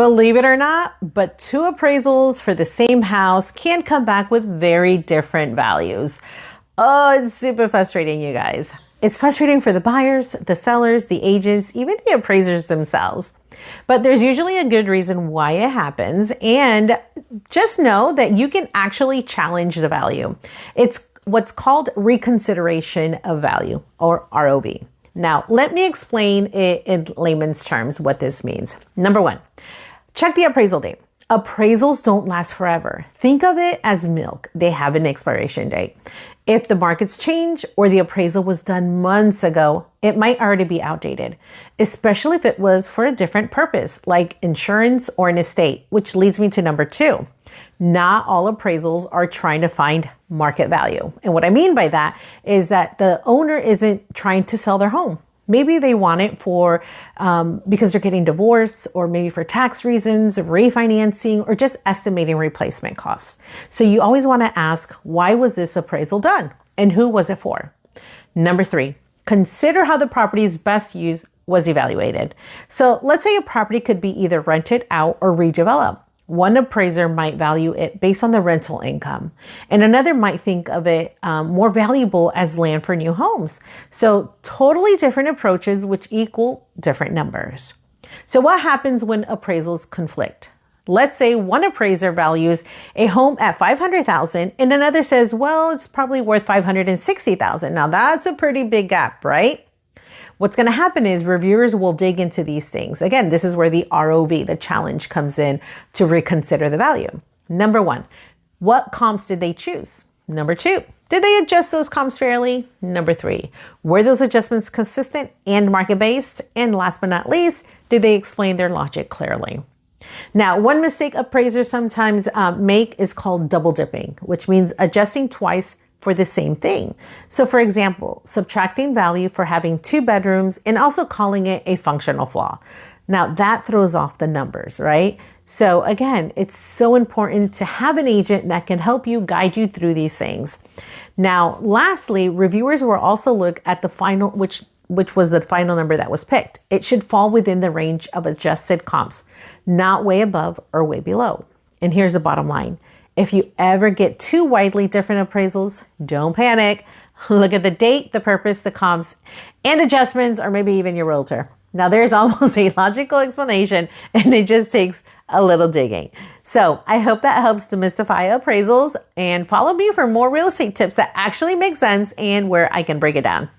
Believe it or not, but two appraisals for the same house can come back with very different values. Oh, it's super frustrating, you guys. It's frustrating for the buyers, the sellers, the agents, even the appraisers themselves. But there's usually a good reason why it happens. And just know that you can actually challenge the value. It's what's called reconsideration of value, or ROV. Now, let me explain it in layman's terms what this means. Number one, check the appraisal date. Appraisals don't last forever. Think of it as milk. They have an expiration date. If the markets change or the appraisal was done months ago, it might already be outdated, especially if it was for a different purpose, like insurance or an estate, which leads me to number two. Not all appraisals are trying to find market value. And what I mean by that is that the owner isn't trying to sell their home. Maybe they want it for because they're getting divorced, or maybe for tax reasons, refinancing, or just estimating replacement costs. So you always want to ask, why was this appraisal done and who was it for? Number three, consider how the property's best use was evaluated. So let's say a property could be either rented out or redeveloped. One appraiser might value it based on the rental income, and another might think of it more valuable as land for new homes. So totally different approaches which equal different numbers. So what happens when appraisals conflict? Let's say one appraiser values a home at $500,000 and another says, well, it's probably worth $560,000. Now that's a pretty big gap, right? What's going to happen is reviewers will dig into these things. Again, this is where the ROV, the challenge, comes in to reconsider the value. Number one, what comps did they choose? Number two, did they adjust those comps fairly? Number three, were those adjustments consistent and market-based? And last but not least, did they explain their logic clearly? Now, one mistake appraisers sometimes make is called double dipping, which means adjusting twice for the same thing. So for example, subtracting value for having 2 bedrooms and also calling it a functional flaw. Now that throws off the numbers, right? So again, it's so important to have an agent that can help you, guide you through these things. Now, lastly, reviewers will also look at the final, which was the final number that was picked. It should fall within the range of adjusted comps, not way above or way below. And here's the bottom line. If you ever get too widely different appraisals, don't panic. Look at the date, the purpose, the comps, and adjustments, or maybe even your realtor. Now there's almost a logical explanation, and it just takes a little digging. So I hope that helps demystify appraisals, and follow me for more real estate tips that actually make sense and where I can break it down.